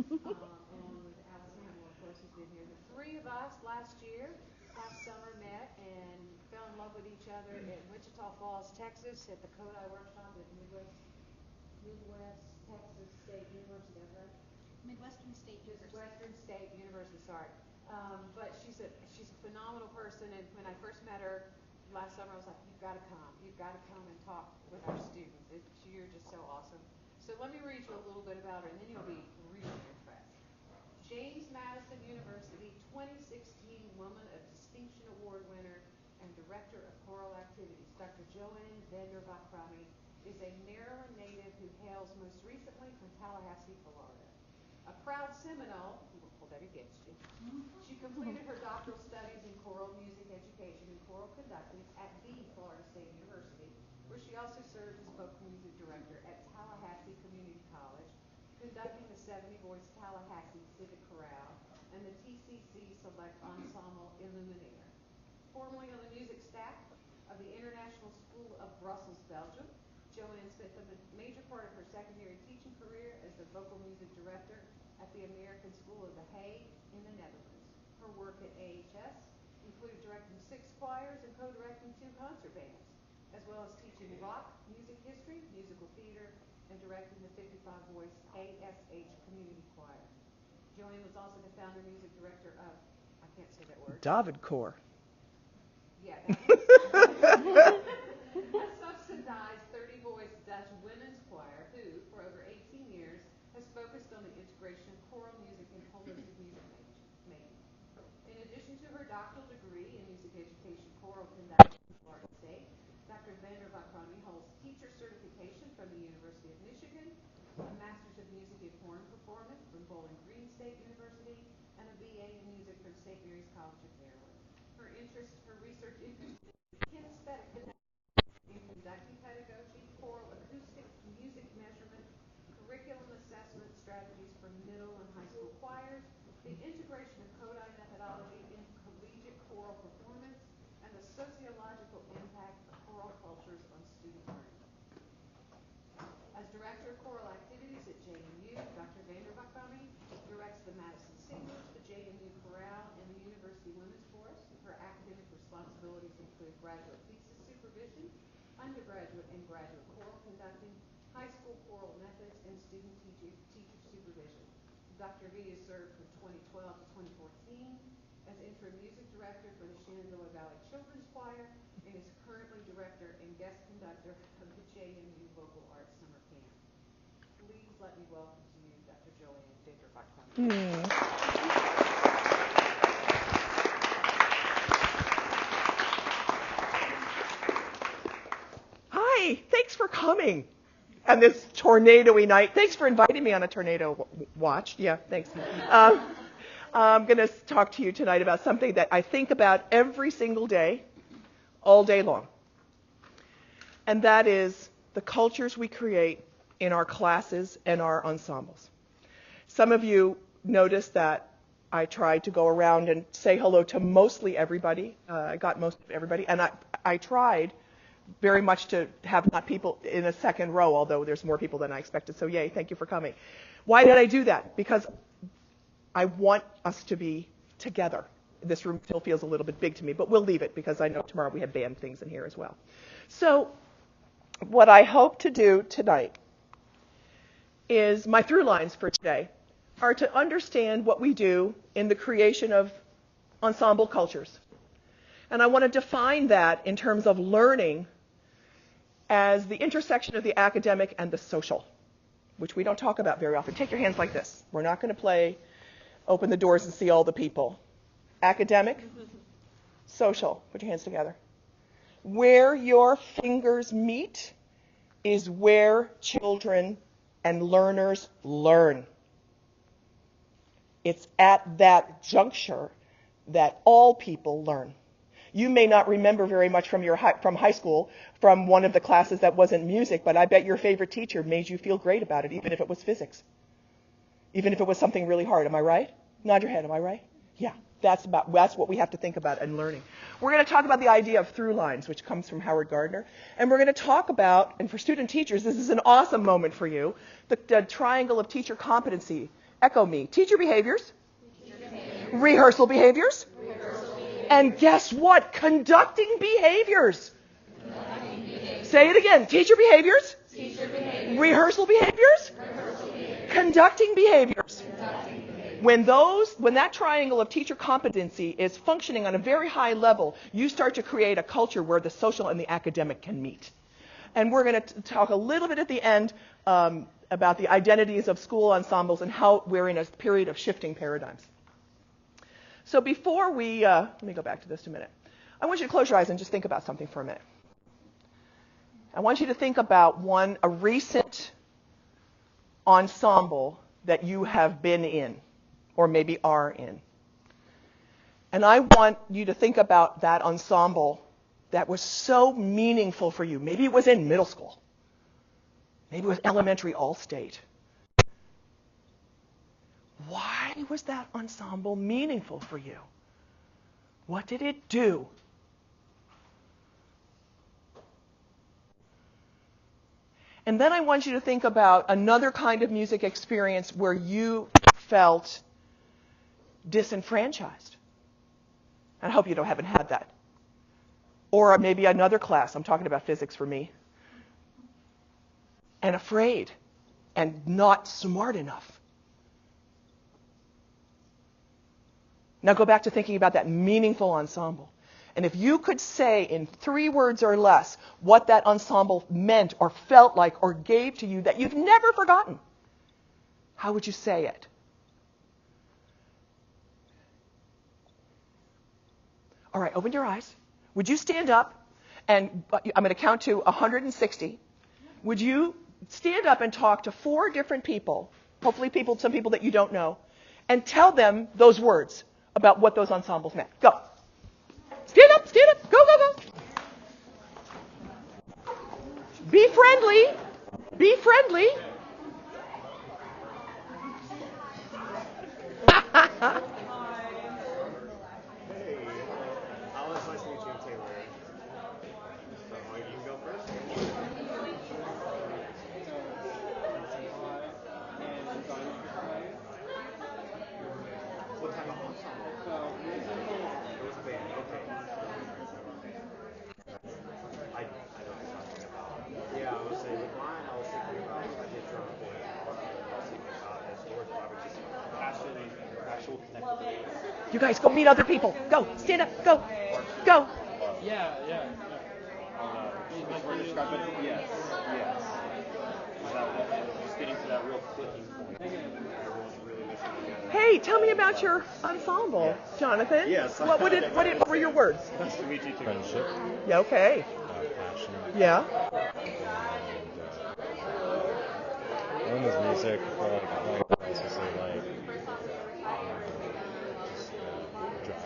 And Alice Hamel, of course, has been here. The three of us last year, last summer, met and fell in love with each other in Wichita Falls, Texas, at the Kodai workshop at Midwest Texas State University. Is that right? Midwestern State University. Midwestern State University, sorry. But she's a phenomenal person, and when I first met her last summer, I was like, you've got to come. You've got to come and talk with our students. You're just so awesome. So let me read you a little bit about her, and then you'll be really impressed. James Madison University 2016 Woman of Distinction Award winner and Director of Choral Activities, Dr. Joanne Vat-Chromy is a Maryland native who hails most recently from Tallahassee, Florida. A proud Seminole, who will hold that against you, she completed her doctoral studies in choral music education and choral conducting at the Florida State University, where she also served as vocal music director at Tallahassee Community College, conducting the 70-voice Tallahassee Civic Chorale and the TCC Select Ensemble Illuminaire. Formerly on the music staff of the International School of Brussels, Belgium, Joanne spent the major part of her secondary teaching career as the vocal music director at the American School of The Hague in the Netherlands. Her work at AHS included directing 6 choirs and co-directing 2 concert bands, as well as teaching rock music history, musical theater, and directing the 55-voice ASH Community Choir. Joanne was also the founder music director of, I can't say that word. David Corps. Yeah, that one. A subsidized 30-voice Dutch women's choir who, for over 18 years, has focused on the integration of choral music and holistic music making. In addition to her doctoral degree in music education choral conducting at Florida State, Dr. Vat-Chromy holds teacher certification from the University of Michigan, a Master's of Music in Horn Performance from Bowling Green State University, and a BA in Music from St. Mary's College of Maryland. Her research interests in kinesthetic in conducting pedagogy, choral acoustic music measurement, curriculum assessment strategies for middle and high school choirs, the integration of Kodai methodology in collegiate choral performance, and the sociological impact of choral cultures on student learning. As Director of Choral Activities at JMU, Dr. Vat-Chromy directs the Madison Singers, the JMU Chorale, and the University Women's Chorus. Her academic responsibilities include graduate thesis supervision, undergraduate and graduate choral conducting, high school choral methods, and student teacher supervision. Dr. V has served from 2012 to 2014 as interim music director for the Shenandoah Valley Children's Choir and is currently director and guest conductor of the JMU Vocal Arts Summer Camp. Please let me welcome to you Dr. Joanne Vat-Chromy. Hi, thanks for coming. And this tornado-y night. Thanks for inviting me on a tornado watch. Yeah, thanks. I'm going to talk to you tonight about something that I think about every single day, all day long. And that is the cultures we create in our classes and our ensembles. Some of you noticed that I tried to go around and say hello to mostly everybody. I got most of everybody. And I tried very much to have not people in a second row, although there's more people than I expected. So yay, thank you for coming. Why did I do that? Because I want us to be together. This room still feels a little bit big to me, but we'll leave it because I know tomorrow we have band things in here as well. So what I hope to do tonight is my through lines for today are to understand what we do in the creation of ensemble cultures. And I want to define that in terms of learning as the intersection of the academic and the social, which we don't talk about very often. Take your hands like this. We're not going to play open the doors and see all the people. Academic, social. Put your hands together. Where your fingers meet is where children and learners learn. It's at that juncture that all people learn. You may not remember very much from high school, from one of the classes that wasn't music, but I bet your favorite teacher made you feel great about it, even if it was physics. Even if it was something really hard. Am I right? Nod your head. Am I right? Yeah. That's what we have to think about in learning. We're going to talk about the idea of through lines, which comes from Howard Gardner. And we're going to talk about, and for student teachers, this is an awesome moment for you, the triangle of teacher competency Echo me. Teacher behaviors. Rehearsal behaviors. And guess what? Conducting behaviors. Say it again. Teacher behaviors. Rehearsal behaviors. Conducting behaviors. When that triangle of teacher competency is functioning on a very high level, you start to create a culture where the social and the academic can meet. And we're going to talk a little bit at the end about the identities of school ensembles and how we're in a period of shifting paradigms. So before we, let me go back to this a minute. I want you to close your eyes and just think about something for a minute. I want you to think about a recent ensemble that you have been in, or maybe are in. And I want you to think about that ensemble that was so meaningful for you. Maybe it was in middle school. Maybe it was elementary all-state. Why was that ensemble meaningful for you? What did it do? And then I want you to think about another kind of music experience where you felt disenfranchised. I hope you haven't had that. Or maybe another class, I'm talking about physics for me, and afraid and not smart enough. Now go back to thinking about that meaningful ensemble. And if you could say in 3 words or less what that ensemble meant or felt like or gave to you that you've never forgotten, how would you say it? All right, open your eyes. Would you stand up? And I'm going to count to 160. Would you stand up and talk to 4 different people, hopefully some people that you don't know, and tell them those words about what those ensembles meant? Go. Stand up, go, go, go. Be friendly. Be friendly. You guys go meet other people. Go, stand up, go, go. Yeah. Yes. Just getting to that real clicking point. Everyone's really listening together. Hey, tell me about your ensemble, Jonathan. Yes. What were your words? Nice to meet you too. Friendship, Yeah, okay. passion, Yeah. and one was music. I felt like I also say like drive.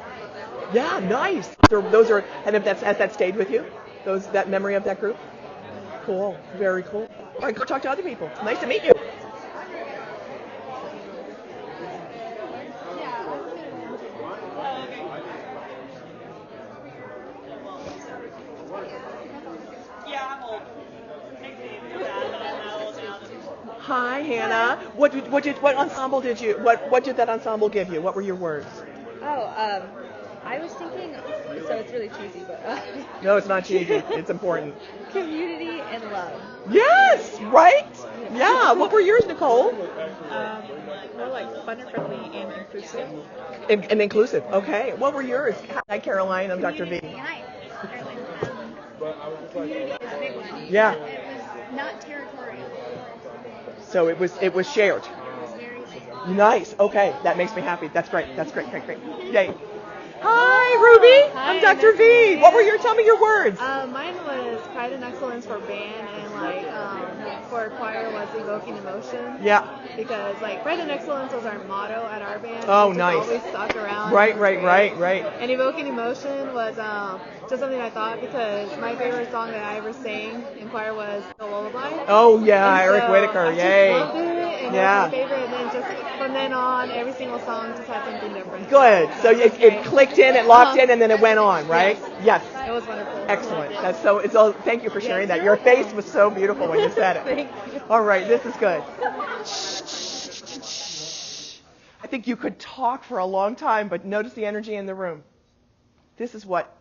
Yeah, nice. Those are, and has that stayed with you? That memory of that group? Cool, very cool. All right, go talk to other people. Nice to meet you. Hi, Hannah. What ensemble did that ensemble give you? What were your words? I was thinking, so it's really cheesy, but No, it's not cheesy. It's important. community and love. Yes, right? Yeah. What were yours, Nicole? More like fun and friendly and inclusive. And inclusive. Okay. What were yours? Hi, Caroline. I'm Dr. V. Hi. Community is a big one. Yeah. It was not territorial. So it was shared. It was very big. Nice. Okay. That makes me happy. That's great. Great. Yay. Hi, Ruby. Hi, I'm Dr. V. Tell me your words. Mine was pride and excellence for band, and for choir was evoking emotion. Yeah. Because pride and excellence was our motto at our band. Oh, It just nice. Always stuck around. Right. It was great. And evoking emotion was just something I thought because my favorite song that I ever sang in choir was The Lullaby. Oh yeah, And Eric so Whitaker. I just Yay. loved it, and Yeah. it was my favorite. And then just from then on, every single song just had something different. Good. So it clicked in, it locked in, and then it went on, right? Yes. It was wonderful. Excellent. That's so. It's all. Thank you for sharing that. Your face was so beautiful when you said it. Thank you. All right, this is good. think you could talk for a long time, but notice the energy in the room. This is what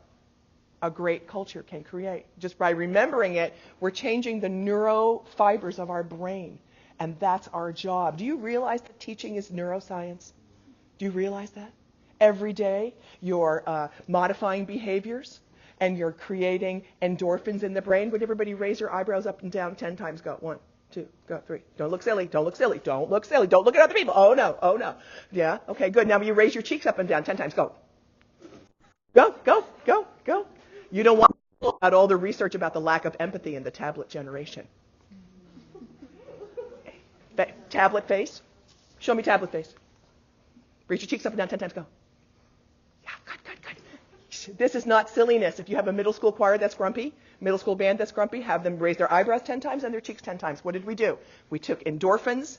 a great culture can create. Just by remembering it, we're changing the neurofibers of our brain. And that's our job. Do you realize that teaching is neuroscience? Do you realize that? Every day, you're modifying behaviors, and you're creating endorphins in the brain. Would everybody raise your eyebrows up and down 10 times? Go. 1, 2, go, 3. Don't look silly. Don't look silly. Don't look silly. Don't look at other people. Oh, no. Oh, no. Yeah? Okay, good. Now you raise your cheeks up and down 10 times. Go. Go, go, go, go. You don't want to know about all the research about the lack of empathy in the tablet generation. Tablet face. Show me tablet face. Raise your cheeks up and down 10 times. Go. Yeah, good. This is not silliness. If you have a middle school choir that's grumpy, middle school band that's grumpy, have them raise their eyebrows 10 times and their cheeks 10 times. What did we do? We took endorphins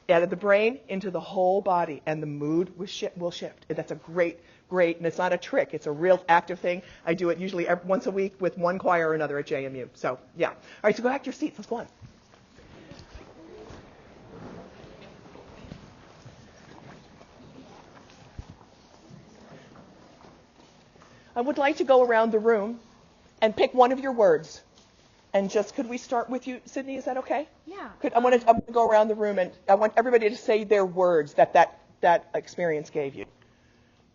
out of the brain into the whole body, and the mood will shift. That's a great, and it's not a trick. It's a real active thing. I do it usually once a week with one choir or another at JMU. So, yeah. All right, so go back to your seats. Let's go on. I would like to go around the room and pick one of your words. And just, could we start with you, Sydney? Is that okay? Yeah. I'm going to go around the room, and I want everybody to say their words that experience gave you.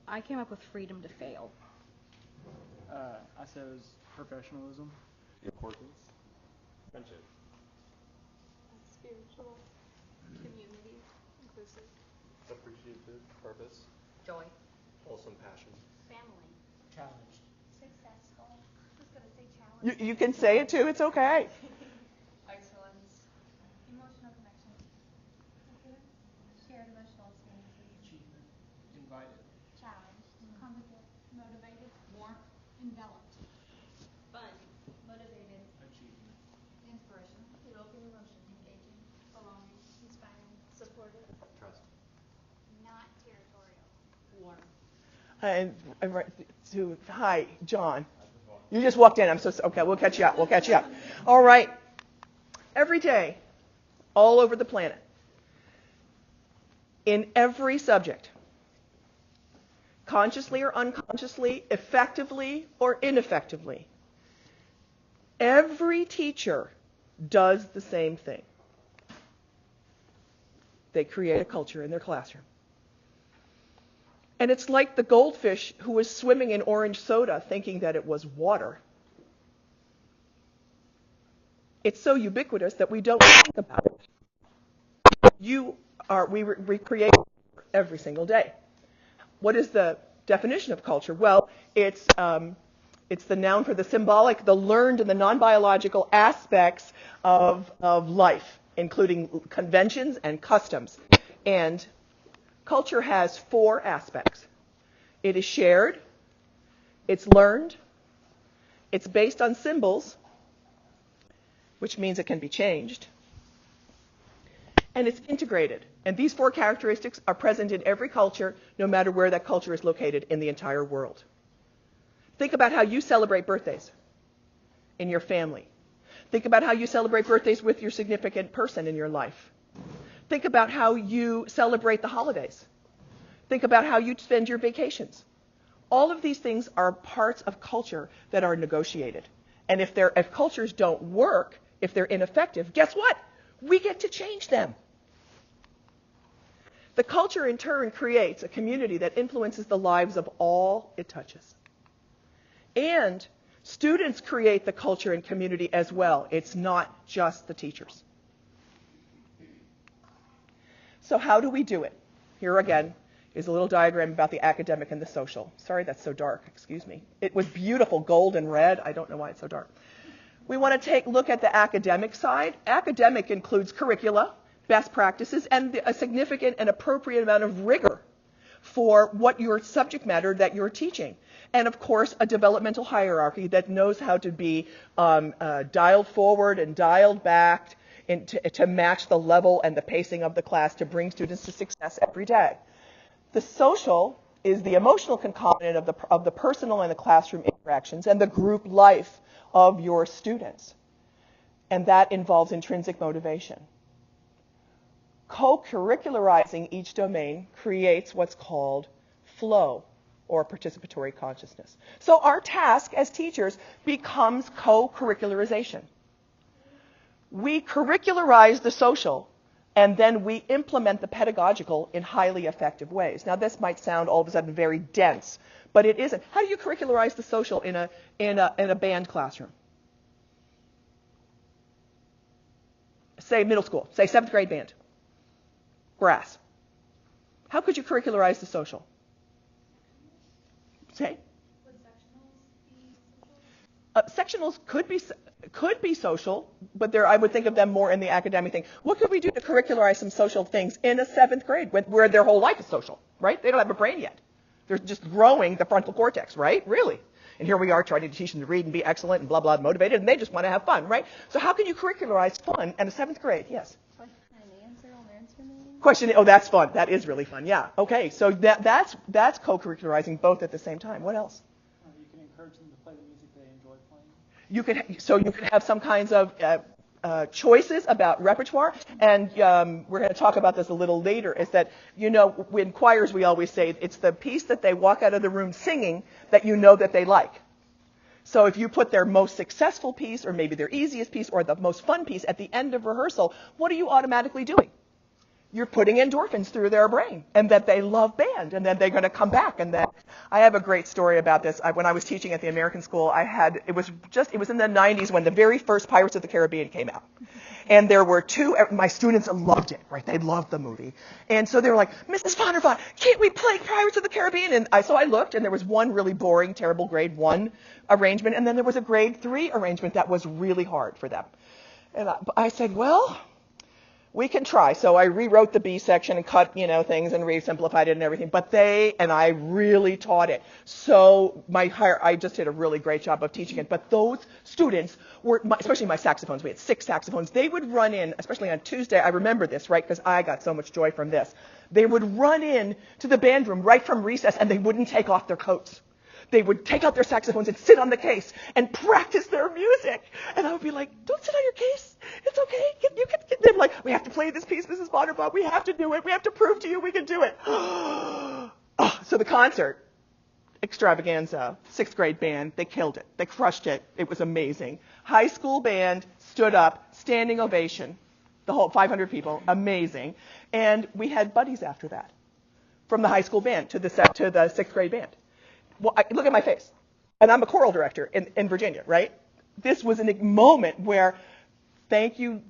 I came up with freedom to fail. I said it was professionalism. Importance. Friendship. Spiritual. Community. Inclusive. Appreciative. Purpose. Joy. Wholesome passion. Family. Challenged. Successful. I was going to say challenge. You can say it too. It's okay. Excellence. Emotional connection. Shared emotional experiences. Achievement. Invited. Challenged. Competent. Motivated. Warmth. Enveloped. Fun. Motivated. Achievement. Inspiration. Evoking emotion. Engaging. Belonging. Inspiring. Supportive. Trust. Not territorial. Warm. Hi, John. You just walked in. Okay. We'll catch you up. All right. Every day, all over the planet, in every subject, consciously or unconsciously, effectively or ineffectively, every teacher does the same thing. They create a culture in their classroom. And it's like the goldfish who was swimming in orange soda thinking that it was water. It's so ubiquitous that we don't think about it. We recreate every single day. What is the definition of culture? Well, it's the noun for the symbolic, the learned, and the non-biological aspects of life, including conventions and customs. And culture has 4 aspects. It is shared, it's learned, it's based on symbols, which means it can be changed, and it's integrated. And these 4 characteristics are present in every culture, no matter where that culture is located in the entire world. Think about how you celebrate birthdays in your family. Think about how you celebrate birthdays with your significant person in your life. Think about how you celebrate the holidays. Think about how you spend your vacations. All of these things are parts of culture that are negotiated. And if cultures don't work, if they're ineffective, guess what? We get to change them. The culture, in turn, creates a community that influences the lives of all it touches. And students create the culture and community as well. It's not just the teachers. So how do we do it? Here again is a little diagram about the academic and the social. Sorry, that's so dark. Excuse me. It was beautiful, gold and red. I don't know why it's so dark. We want to take a look at the academic side. Academic includes curricula, best practices, and a significant and appropriate amount of rigor for what your subject matter that you're teaching. And, of course, a developmental hierarchy that knows how to be dialed forward and dialed back to match the level and the pacing of the class to bring students to success every day. The social is the emotional concomitant of the personal and the classroom interactions and the group life of your students. And that involves intrinsic motivation. Co-curricularizing each domain creates what's called flow, or participatory consciousness. So our task as teachers becomes co-curricularization. We curricularize the social, and then we implement the pedagogical in highly effective ways. Now, this might sound all of a sudden very dense, but it isn't. How do you curricularize the social in a band classroom? Say middle school, say 7th grade band, brass. How could you curricularize the social? Say? Would sectionals be social? Sectionals could be social, but I would think of them more in the academic thing. What could we do to curricularize some social things in a 7th grade where their whole life is social, right? They don't have a brain yet. They're just growing the frontal cortex, right? Really. And here we are trying to teach them to read and be excellent and blah, blah, motivated, and they just want to have fun, right? So how can you curricularize fun in a 7th grade? Yes? Question, oh, that's fun. That is really fun, yeah. Okay, so that's co-curricularizing both at the same time. What else? You can encourage them to play the music they enjoy playing. You can have some kinds of choices about repertoire, and we're going to talk about this a little later, is that, in choirs we always say it's the piece that they walk out of the room singing that you know that they like. So if you put their most successful piece, or maybe their easiest piece, or the most fun piece at the end of rehearsal, what are you automatically doing? You're putting endorphins through their brain, and that they love band, and then they're going to come back. And then I have a great story about this. When I was teaching at the American school, it was in the 90s when the very first Pirates of the Caribbean came out. And there were my students loved it, right? They loved the movie. And so they were like, Mrs. Vondervon, can't we play Pirates of the Caribbean? And so I looked, and there was one really boring, terrible grade 1 arrangement, and then there was a grade 3 arrangement that was really hard for them. And I said, well, we can try. So I rewrote the B section and cut, things and re-simplified it and everything. But I really taught it. So I just did a really great job of teaching it. But those students especially my saxophones, we had 6 saxophones. They would run in, especially on Tuesday. I remember this, right? Because I got so much joy from this. They would run in to the band room right from recess, and they wouldn't take off their coats. They would take out their saxophones and sit on the case and practice their music. And I would be like, don't sit on your case. It's okay. You can get them. Like, we have to play this piece, Mrs. Vondervon. We have to do it. We have to prove to you we can do it. So the concert, extravaganza, 6th grade band, they killed it. They crushed it. It was amazing. High school band stood up, standing ovation. The whole 500 people, amazing. And we had buddies after that, from the high school band to the 6th grade band. Well, look at my face. And I'm a choral director in Virginia, right? This was a moment where, thank you,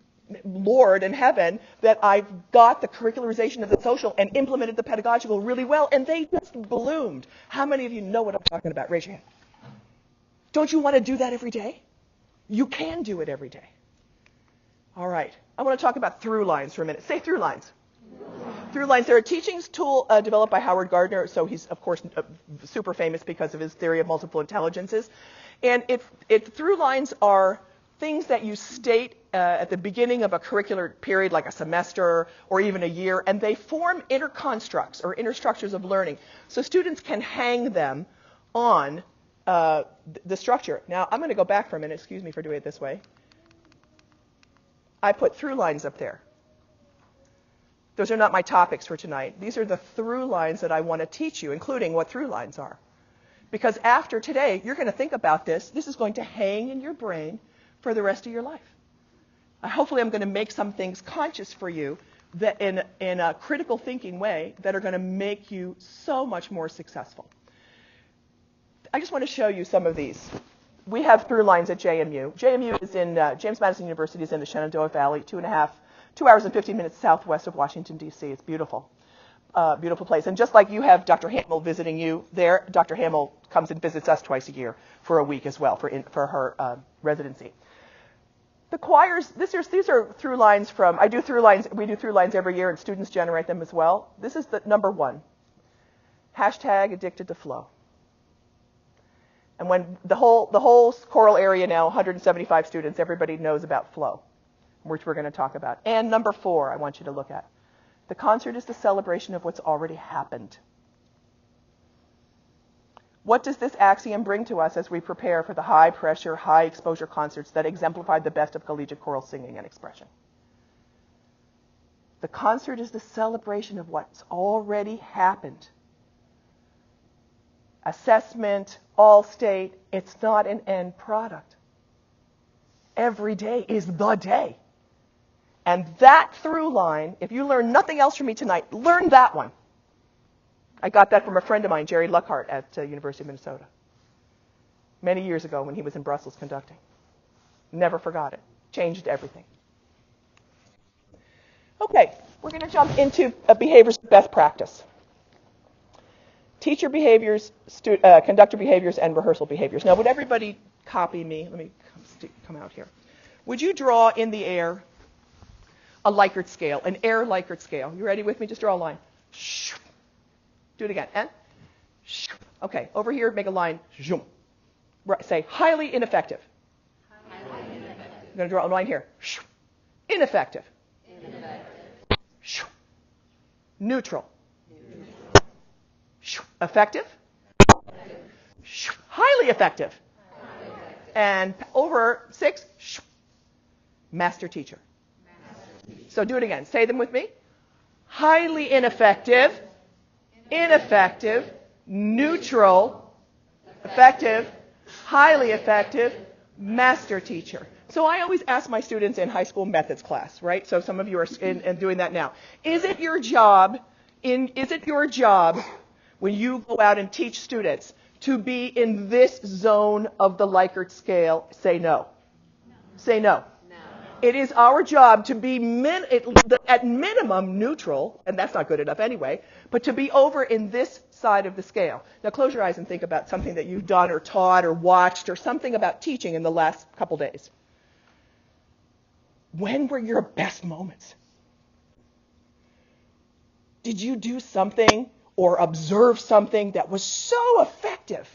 Lord in heaven, that I've got the curricularization of the social and implemented the pedagogical really well, and they just bloomed. How many of you know what I'm talking about? Raise your hand. Don't you want to do that every day? You can do it every day. All right. I want to talk about through lines for a minute. Say through lines. Through lines. They're a teaching tool developed by Howard Gardner, so he's, of course, super famous because of his theory of multiple intelligences. And through lines are things that you state at the beginning of a curricular period, like a semester or even a year, and they form inner constructs or inner structures of learning. So students can hang them on the structure. Now, I'm going to go back for a minute. Excuse me for doing it this way. I put through lines up there. Those are not my topics for tonight. These are the through lines that I want to teach you, including what through lines are. Because after today, you're going to think about this. This is going to hang in your brain for the rest of your life. Hopefully, I'm going to make some things conscious for you that in a critical thinking way that are going to make you so much more successful. I just want to show you some of these. We have through lines at JMU. JMU is in James Madison University is in the Shenandoah Valley, 2 hours and 15 minutes southwest of Washington, D.C. It's beautiful. Beautiful place. And just like you have Dr. Hamill visiting you there, Dr. Hamill comes and visits us twice a year for a week as well for her residency. The choirs, these are through lines from, we do through lines every year, and students generate them as well. This is the number 1. Hashtag addicted to flow. And when the whole choral area now, 175 students, everybody knows about flow, which we're going to talk about. And number 4, I want you to look at. The concert is the celebration of what's already happened. What does this axiom bring to us as we prepare for the high-pressure, high-exposure concerts that exemplify the best of collegiate choral singing and expression? The concert is the celebration of what's already happened. Assessment, all state, it's not an end product. Every day is the day. And that through line, if you learn nothing else from me tonight, learn that one. I got that from a friend of mine, Jerry Luckhart, at University of Minnesota. Many years ago when he was in Brussels conducting. Never forgot it. Changed everything. Okay, we're going to jump into behaviors of best practice. Teacher behaviors, conductor behaviors, and rehearsal behaviors. Now, would everybody copy me? Let me come out here. Would you draw in the air a Likert scale, an air Likert scale? You ready with me? Just draw a line. Do it again. And okay, over here, make a line. Say highly ineffective. I'm going to draw a line here. Ineffective. Neutral. Effective. Highly effective. And over 6, master teacher. So do it again. Say them with me. Highly ineffective, ineffective, neutral, effective, highly effective, master teacher. So I always ask my students in high school methods class, right? So some of you are doing that now. Is it your job when you go out and teach students to be in this zone of the Likert scale? Say no. Say no. It is our job to be at minimum neutral, and that's not good enough anyway, but to be over in this side of the scale. Now close your eyes and think about something that you've done or taught or watched or something about teaching in the last couple days. When were your best moments? Did you do something or observe something that was so effective?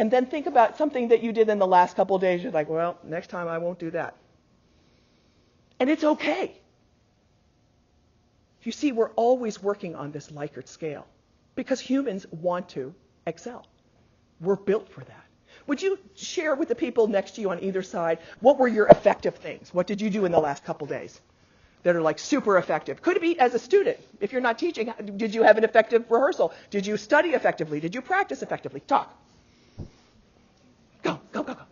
And then think about something that you did in the last couple of days. You're like, well, next time I won't do that. And it's okay. You see, we're always working on this Likert scale because humans want to excel. We're built for that. Would you share with the people next to you on either side, what were your effective things? What did you do in the last couple days that are like super effective? Could it be as a student? If you're not teaching, did you have an effective rehearsal? Did you study effectively? Did you practice effectively? Talk. Go, go, go, go.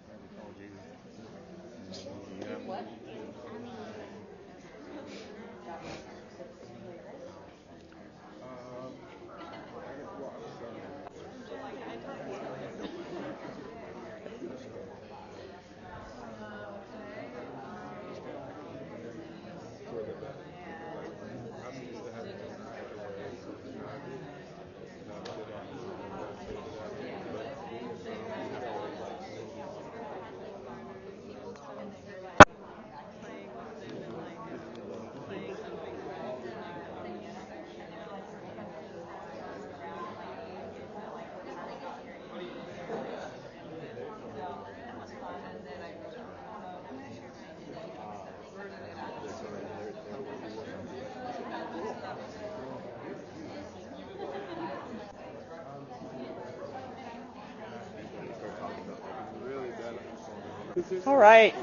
All right.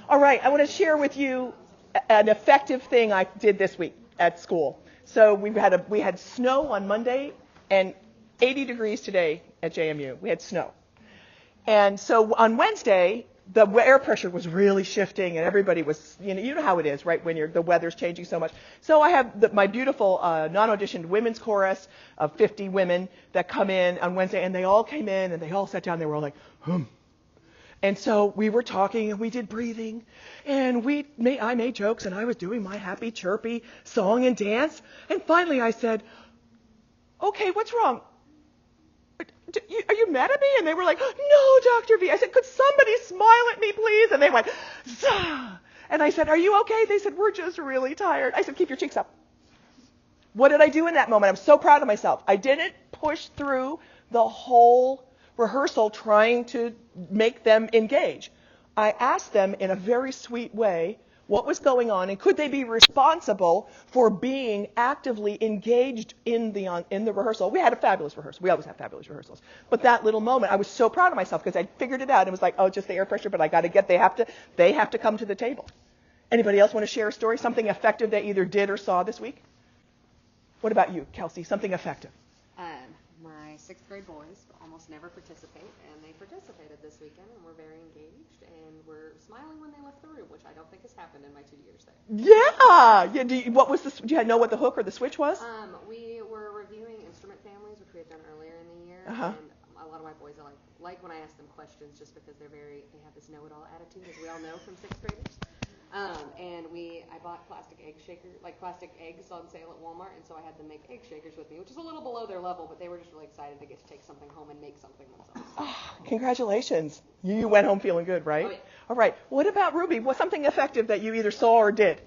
All right, I want to share with you an effective thing I did this week at school. So we had snow on Monday and 80 degrees today at JMU. We had snow. And so on Wednesday, the air pressure was really shifting and everybody was, you know how it is, right, when the weather's changing so much. So I have my beautiful non-auditioned women's chorus of 50 women that come in on Wednesday, and they all came in and they all sat down. They were all like, And so we were talking and we did breathing and I made jokes and I was doing my happy, chirpy song and dance. And finally I said, okay, what's wrong? Are you mad at me? And they were like, no, Dr. V. I said, could somebody smile at me, please? And they went, Zah! And I said, are you okay? They said, we're just really tired. I said, keep your cheeks up. What did I do in that moment? I'm so proud of myself. I didn't push through the whole rehearsal trying to make them engage. I asked them in a very sweet way, What was going on, and could they be responsible for being actively engaged in the rehearsal? We had a fabulous rehearsal. We always have fabulous rehearsals. But that little moment, I was so proud of myself because I figured it out. It was like, oh, just the air pressure, but I got to get. They have to come to the table. Anybody else want to share a story? Something effective they either did or saw this week? What about you, Kelsey? Something effective? My 6th grade boys almost never participate, and they participated this weekend and were very engaged and were smiling when they left the room, which I don't think has happened in my 2 years there. Yeah. Do you know what the hook or the switch was? We were reviewing instrument families, which we had done earlier in the year, Uh-huh. and a lot of my boys are like when I ask them questions, just because they have this know-it-all attitude, as we all know from 6th graders. And I bought plastic eggs on sale at Walmart, and so I had them make egg shakers with me, which is a little below their level, but they were just really excited to get to take something home and make something themselves. Oh, congratulations. You went home feeling good, right? Oh, yeah. All right. What about Ruby? What's something effective that you either saw or did?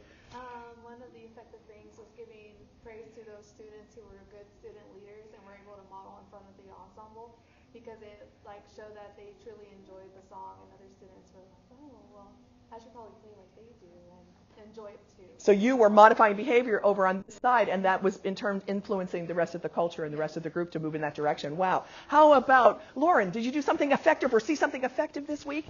One of the effective things was giving praise to those students who were good student leaders and were able to model in front of the ensemble, because it showed that they truly enjoyed the song, and other students were like, oh, well, I should probably play like they do and enjoy it too. So you were modifying behavior over on this side, and that was in turn influencing the rest of the culture and the rest of the group to move in that direction. Wow. How about Lauren? Did you do something effective or see something effective this week?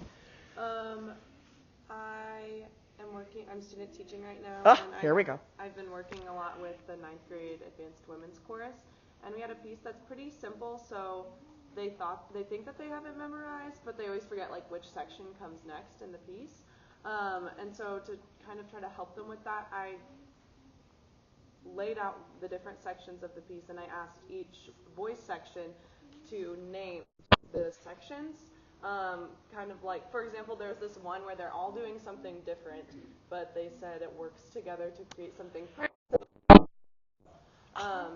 I'm student teaching right now. Here we go. I've been working a lot with the 9th grade advanced women's chorus, and we had a piece that's pretty simple, so they think that they have it memorized, but they always forget which section comes next in the piece. And so to kind of try to help them with that, I laid out the different sections of the piece, and I asked each voice section to name the sections. For example, there's this one where they're all doing something different, but they said it works together to create something.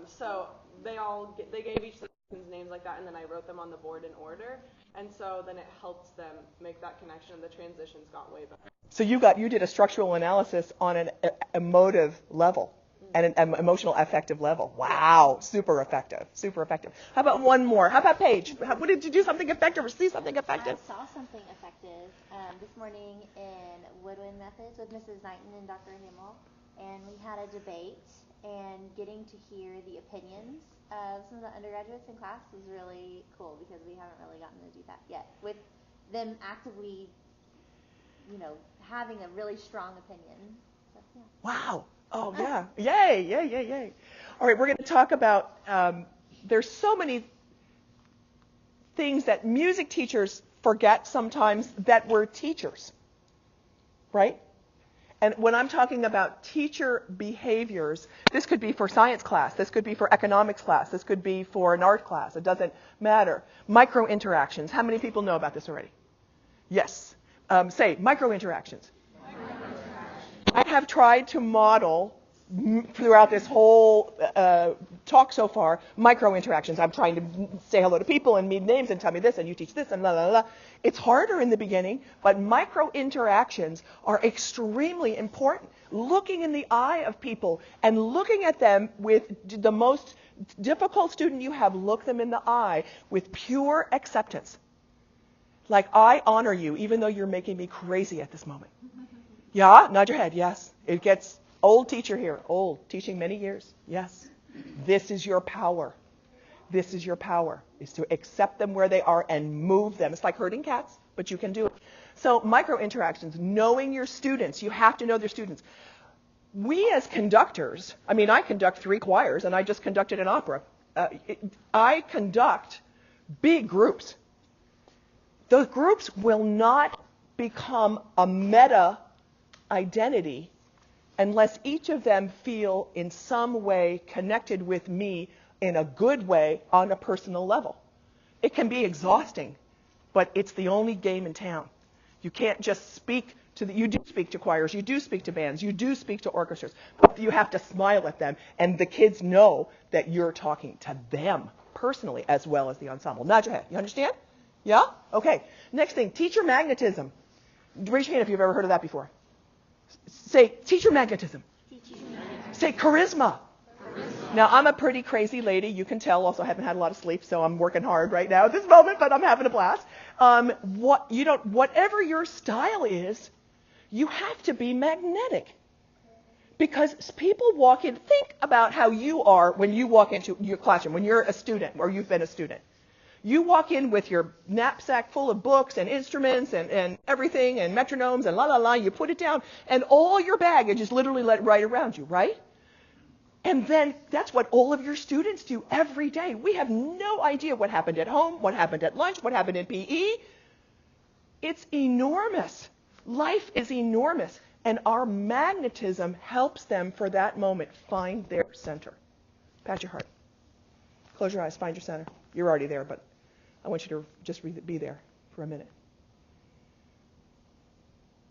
So they gave each section's names like that, and then I wrote them on the board in order, and so then it helps them make that connection, and the transitions got way better. So you did a structural analysis on an emotive level and an emotional affective level. Wow, super effective, super effective. How about one more? How about Paige? What did you do something effective or see something effective? I saw something effective this morning in Woodwind Methods with Mrs. Knighton and Dr. Himmel, and we had a debate, and getting to hear the opinions of some of the undergraduates in class was really cool, because we haven't really gotten to do that yet, with them actively, having a really strong opinion. So, yeah. Wow. Oh, yeah. Yay, yay, yay, yay. All right, we're going to talk about, there's so many things that music teachers forget sometimes that we're teachers, right? And when I'm talking about teacher behaviors, this could be for science class, this could be for economics class, this could be for an art class, it doesn't matter. Micro interactions, how many people know about this already? Yes. Say, micro interactions. I have tried to model throughout this whole talk so far micro interactions. I'm trying to say hello to people and meet names and tell me this and you teach this and la la la. It's harder in the beginning, but micro interactions are extremely important. Looking in the eye of people and looking at them with the most difficult student you have, look them in the eye with pure acceptance. Like, I honor you even though you're making me crazy at this moment. Yeah? Nod your head. Yes. It gets old teacher here. Old. Teaching many years. Yes. This is your power. This is your power, is to accept them where they are and move them. It's like herding cats, but you can do it. So micro interactions, knowing your students. You have to know their students. We as conductors, I conduct 3 choirs, and I just conducted an opera. I conduct big groups. Those groups will not become a meta identity unless each of them feel in some way connected with me in a good way on a personal level. It can be exhausting, but it's the only game in town. You can't just speak to you do speak to choirs, you do speak to bands, you do speak to orchestras, but you have to smile at them, and the kids know that you're talking to them personally as well as the ensemble. Nod your head. You understand? Yeah? Okay. Next thing, teacher magnetism. Raise your hand if you've ever heard of that before. Say, teacher magnetism. Say, charisma. Now, I'm a pretty crazy lady. You can tell. Also, I haven't had a lot of sleep, so I'm working hard right now at this moment, but I'm having a blast. Whatever your style is, You have to be magnetic. Because people walk in, think about how you are when you walk into your classroom, when you're a student or you've been a student. You walk in with your knapsack full of books and instruments and everything and metronomes and la, you put it down, and all your baggage is literally right around you, right? And then that's what all of your students do every day. We have no idea what happened at home, what happened at lunch, what happened in PE. It's enormous. Life is enormous. And our magnetism helps them for that moment find their center. Pat your heart. Close your eyes, find your center. You're already there, but I want you to just be there for a minute.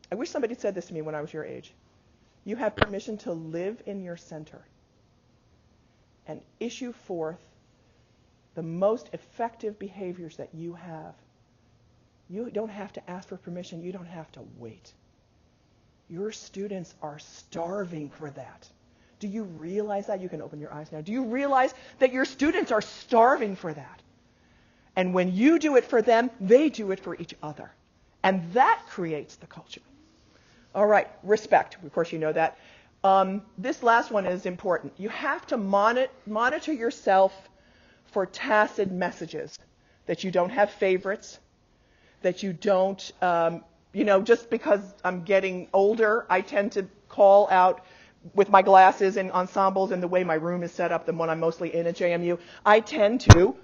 I wish somebody said this to me when I was your age. You have permission to live in your center and issue forth the most effective behaviors that you have. You don't have to ask for permission. You don't have to wait. Your students are starving for that. Do you realize that? You can open your eyes now. Do you realize that your students are starving for that? And when you do it for them, they do it for each other. And that creates the culture. All right, respect. Of course, you know that. This last one is important. You have to monitor yourself for tacit messages, that you don't have favorites, that you don't, just because I'm getting older, I tend to call out with my glasses and ensembles and the way my room is set up, the one I'm mostly in at JMU, I tend to,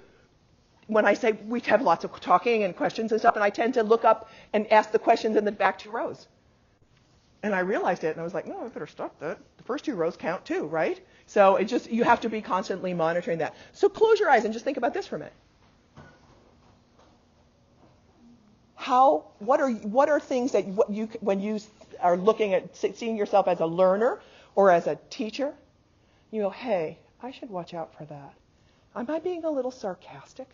when I say we have lots of talking and questions and stuff, and I tend to look up and ask the questions in the back 2 rows. And I realized it, and I was like, no, I better stop that. The first 2 rows count too, right? So you have to be constantly monitoring that. So close your eyes and just think about this for a minute. What are things that when you are looking at seeing yourself as a learner or as a teacher, you go, hey, I should watch out for that. Am I being a little sarcastic?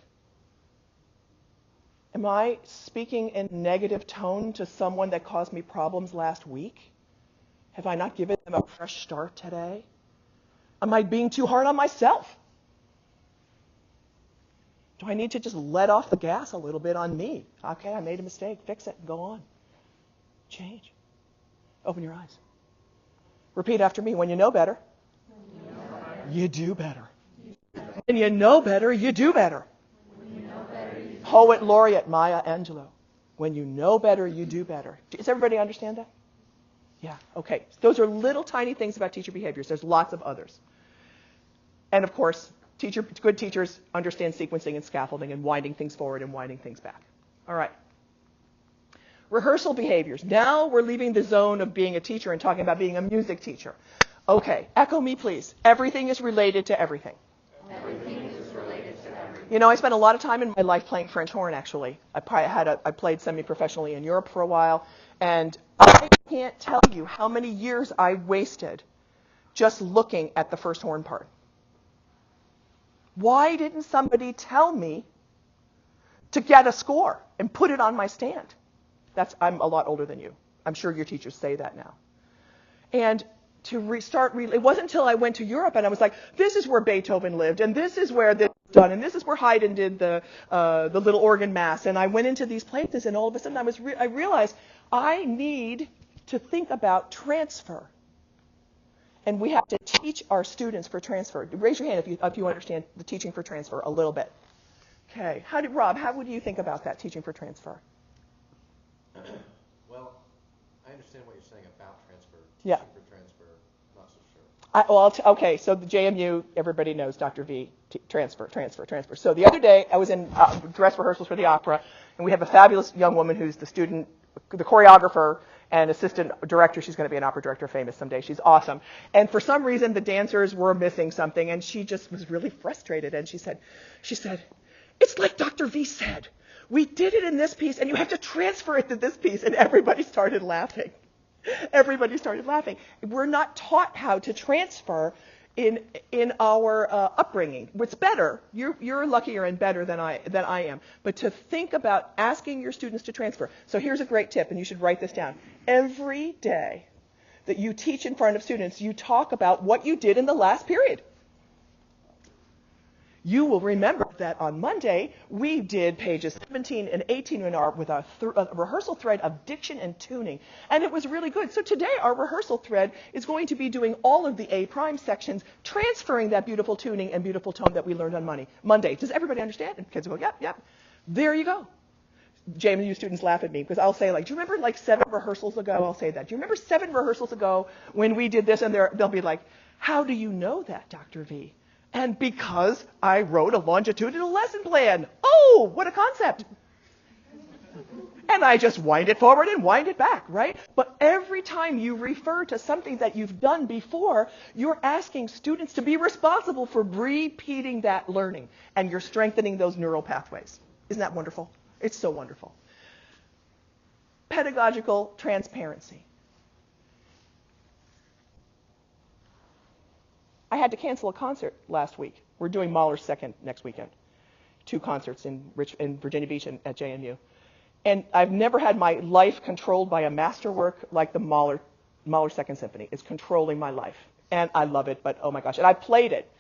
Am I speaking in negative tone to someone that caused me problems last week? Have I not given them a fresh start today? Am I being too hard on myself? Do I need to just let off the gas a little bit on me? Okay, I made a mistake. Fix it. Go on. Change. Open your eyes. Repeat after me. When you know better, you do better. When you know better, you do better. Poet laureate Maya Angelou. When you know better, you do better. Does everybody understand that? Yeah. Okay. Those are little tiny things about teacher behaviors. There's lots of others. And of course, good teachers understand sequencing and scaffolding and winding things forward and winding things back. All right. Rehearsal behaviors. Now we're leaving the zone of being a teacher and talking about being a music teacher. Okay, echo me please. Everything is related to everything. Everything is related to everything. You know, I spent a lot of time in my life playing French horn, actually. I played semi-professionally in Europe for a while, and I can't tell you how many years I wasted just looking at the first horn part. Why didn't somebody tell me to get a score and put it on my stand? I'm a lot older than you. I'm sure your teachers say that now. And to it wasn't until I went to Europe and I was like, this is where Beethoven lived, and this is where this was done, and this is where Haydn did the little organ mass. And I went into these places, and all of a sudden I realized I need to think about transfer. And we have to teach our students for transfer. Raise your hand if you understand the teaching for transfer a little bit. Okay. Rob, how would you think about that, teaching for transfer? Well, I understand what you're saying about transfer. Yeah. Teaching for transfer, not so sure. Okay, so the JMU, everybody knows Dr. V, transfer. So the other day, I was in dress rehearsals for the opera, and we have a fabulous young woman who's the choreographer, and assistant director. She's going to be an opera director famous someday. She's awesome. And for some reason, the dancers were missing something, and she just was really frustrated. And she said, it's like Dr. V said. We did it in this piece, and you have to transfer it to this piece. And everybody started laughing. We're not taught how to transfer in our upbringing. What's better, you're luckier and better than I am. But to think about asking your students to transfer. So here's a great tip, and you should write this down. Every day that you teach in front of students, you talk about what you did in the last period. You will remember that on Monday, we did pages 17 and 18 in our, with a rehearsal thread of diction and tuning, and it was really good. So today, our rehearsal thread is going to be doing all of the A prime sections, transferring that beautiful tuning and beautiful tone that we learned on Monday. Does everybody understand? And kids go, yep, yep. There you go. JMU students laugh at me because I'll say, like, do you remember like 7 rehearsals ago? I'll say that. Do you remember 7 rehearsals ago when we did this? And they'll be like, how do you know that, Dr. V? And because I wrote a longitudinal lesson plan. Oh, what a concept. And I just wind it forward and wind it back, right? But every time you refer to something that you've done before, you're asking students to be responsible for repeating that learning, and you're strengthening those neural pathways. Isn't that wonderful? It's so wonderful. Pedagogical transparency. I had to cancel a concert last week. We're doing Mahler's second next weekend. 2 concerts in Virginia Beach and at JMU. And I've never had my life controlled by a masterwork like the Mahler Second Symphony. It's controlling my life. And I love it, but oh my gosh. And I played it,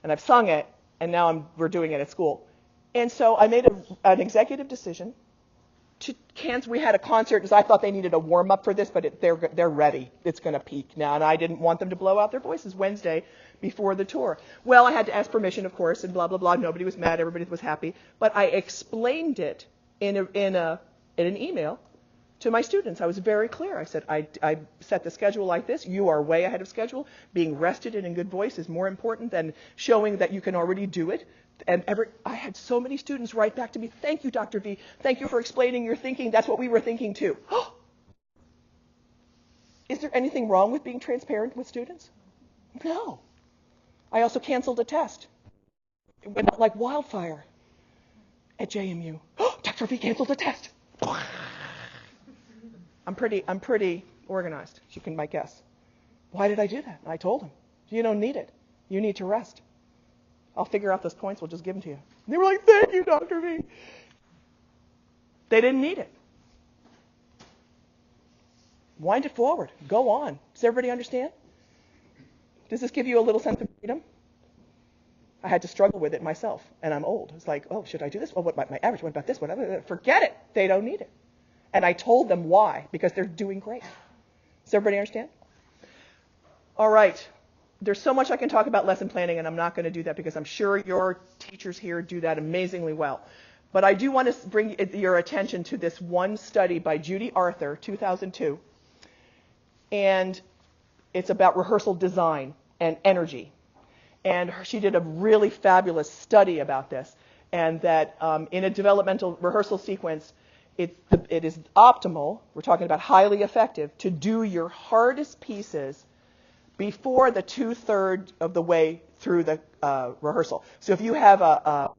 and I've sung it, and now we're doing it at school. And so I made an executive decision to cancel. We had a concert because I thought they needed a warm-up for this, but they're ready. It's going to peak now, and I didn't want them to blow out their voices Wednesday before the tour. Well, I had to ask permission, of course, and blah, blah, blah. Nobody was mad. Everybody was happy. But I explained it in an email to my students. I was very clear. I said, I set the schedule like this. You are way ahead of schedule. Being rested and in good voice is more important than showing that you can already do it. And I had so many students write back to me, thank you, Dr. V. Thank you for explaining your thinking. That's what we were thinking too. Is there anything wrong with being transparent with students? No. I also canceled a test. It went out like wildfire at JMU. Dr. V canceled a test. I'm pretty organized, as you might guess. Why did I do that? I told him, you don't need it. You need to rest. I'll figure out those points. We'll just give them to you. And they were like, thank you, Dr. V. They didn't need it. Wind it forward. Go on. Does everybody understand? Does this give you a little sense of freedom? I had to struggle with it myself, and I'm old. It's like, oh, should I do this? Oh, what my average? What about this? Forget it. They don't need it. And I told them why, because they're doing great. Does everybody understand? All right. There's so much I can talk about lesson planning, and I'm not going to do that because I'm sure your teachers here do that amazingly well. But I do want to bring your attention to this one study by Judy Arthur, 2002. And it's about rehearsal design and energy. And she did a really fabulous study about this. And that in a developmental rehearsal sequence, it is optimal, we're talking about highly effective, to do your hardest pieces before the 2/3 of the way through the rehearsal. So if you have a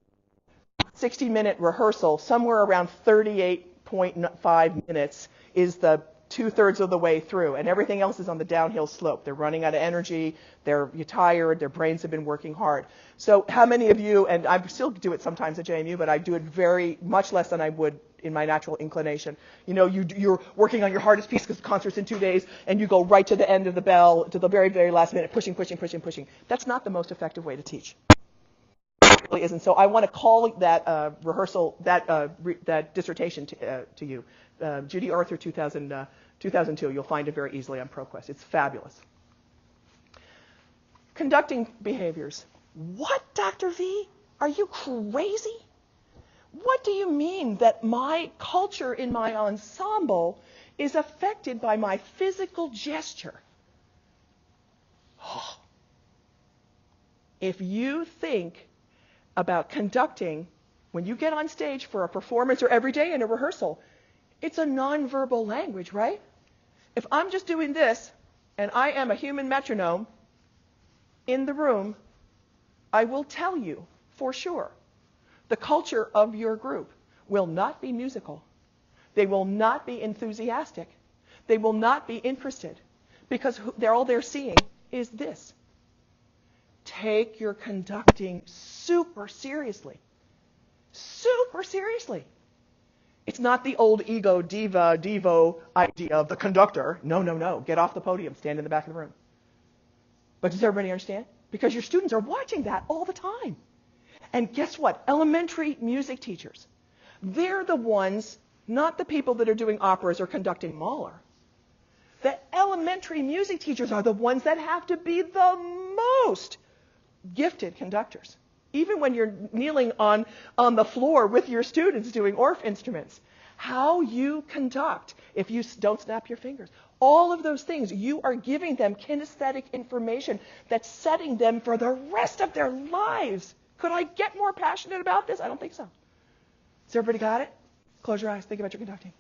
60-minute rehearsal, somewhere around 38.5 minutes is the 2/3 of the way through, and everything else is on the downhill slope. They're running out of energy, you're tired, their brains have been working hard. So how many of you, and I still do it sometimes at JMU, but I do it very much less than I would in my natural inclination. You know, you're working on your hardest piece because the concert's in 2 days, and you go right to the end of the bell, to the very, very last minute, pushing. That's not the most effective way to teach. It really isn't. So I want to call that rehearsal, that dissertation to you. Judy Arthur, 2002. You'll find it very easily on ProQuest. It's fabulous. Conducting behaviors. What, Dr. V? Are you crazy? What do you mean that my culture in my ensemble is affected by my physical gesture? If you think about conducting, when you get on stage for a performance or every day in a rehearsal, it's a nonverbal language, right? If I'm just doing this and I am a human metronome in the room, I will tell you for sure the culture of your group will not be musical. They will not be enthusiastic. They will not be interested because all they're seeing is this. Take your conducting super seriously. Super seriously. It's not the old ego, devo idea of the conductor. No. Get off the podium. Stand in the back of the room. But does everybody understand? Because your students are watching that all the time. And guess what? Elementary music teachers, they're the ones, not the people that are doing operas or conducting Mahler. The elementary music teachers are the ones that have to be the most gifted conductors. Even when you're kneeling on the floor with your students doing Orff instruments, how you conduct, if you don't snap your fingers, all of those things, you are giving them kinesthetic information that's setting them for the rest of their lives. Could I get more passionate about this? I don't think so. Has everybody got it? Close your eyes. Think about your conducting.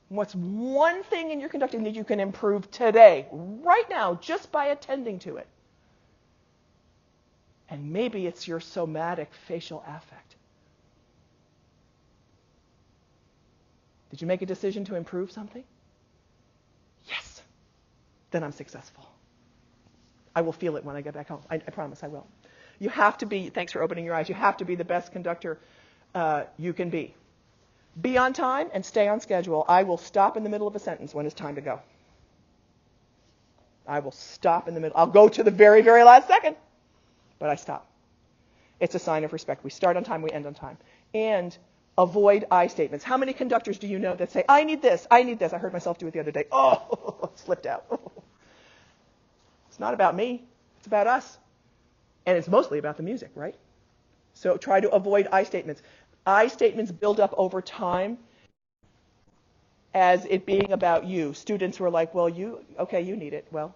What's one thing in your conducting that you can improve today, right now, just by attending to it? And maybe it's your somatic facial affect. Did you make a decision to improve something? Yes. Then I'm successful. I will feel it when I get back home. I promise I will. You have to be, thanks for opening your eyes, you have to be the best conductor you can be. Be on time and stay on schedule. I will stop in the middle of a sentence when it's time to go. I will stop in the middle. I'll go to the very, very last second, but I stop. It's a sign of respect. We start on time, we end on time. And avoid I statements. How many conductors do you know that say, I need this, I need this? I heard myself do it the other day. Oh, it slipped out. It's not about me. It's about us. And it's mostly about the music, right? So try to avoid I statements. I statements build up over time as it being about you. Students who are like, well, you need it. Well,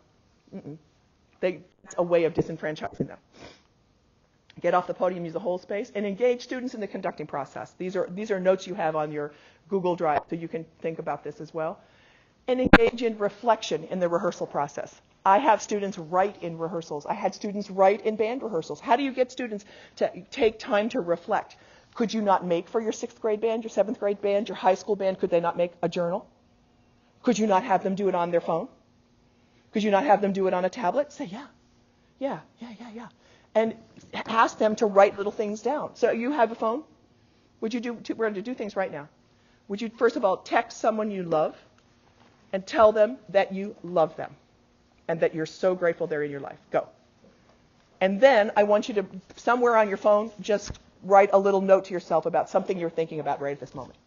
it's a way of disenfranchising them. Get off the podium, use the whole space, and engage students in the conducting process. These are notes you have on your Google Drive, so you can think about this as well. And engage in reflection in the rehearsal process. I have students write in rehearsals. I had students write in band rehearsals. How do you get students to take time to reflect? Could you not make for your 6th grade band, your 7th grade band, your high school band, could they not make a journal? Could you not have them do it on their phone? Could you not have them do it on a tablet? Say, yeah. And ask them to write little things down. So you have a phone? We're going to do things right now. Would you, first of all, text someone you love and tell them that you love them and that you're so grateful they're in your life? Go. And then I want you to, somewhere on your phone, just write a little note to yourself about something you're thinking about right at this moment.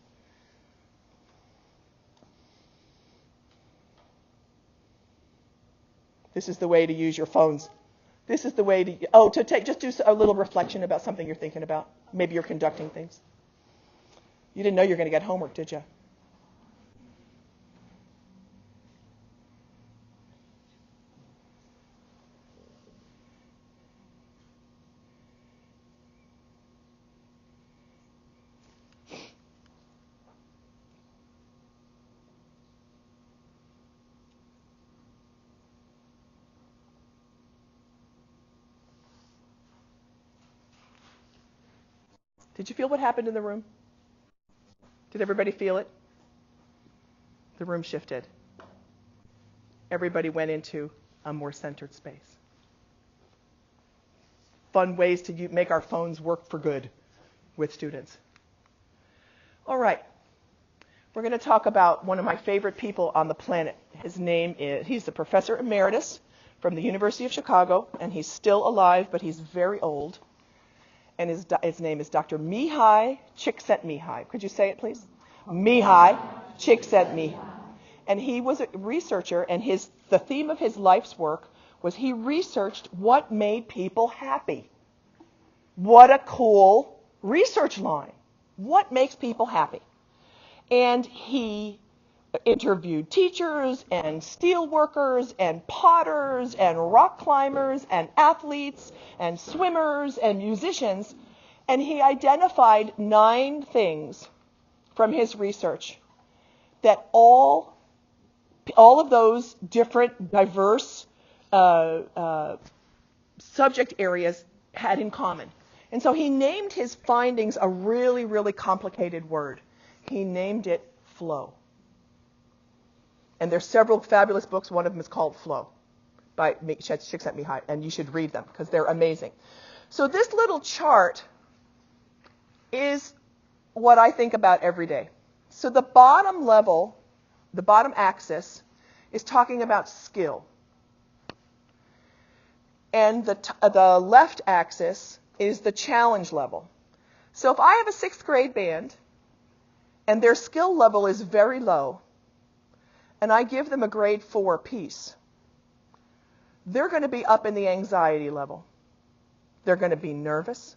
This is the way to use your phones. This is the way to just do a little reflection about something you're thinking about. Maybe you're conducting things. You didn't know you were going to get homework, did you? Did you feel what happened in the room? Did everybody feel it? The room shifted. Everybody went into a more centered space. Fun ways to make our phones work for good with students. All right. We're going to talk about one of my favorite people on the planet. He's the professor emeritus from the University of Chicago, and he's still alive, but he's very old. And his name is Dr. Mihai Csikszentmihalyi. Could you say it, please? Mihai Csikszentmihalyi. And he was a researcher, and the theme of his life's work was he researched what made people happy. What a cool research line. What makes people happy? And he interviewed teachers and steel workers and potters and rock climbers and athletes and swimmers and musicians, and he identified 9 things from his research that all of those different diverse subject areas had in common. And so he named his findings a really, really complicated word. He named it flow. And there's several fabulous books. One of them is called Flow by Csikszentmihalyi, and you should read them because they're amazing. So this little chart is what I think about every day. So the bottom level, the bottom axis, is talking about skill. And the left axis is the challenge level. So if I have a 6th grade band and their skill level is very low, and I give them a grade 4 piece, they're going to be up in the anxiety level. They're going to be nervous.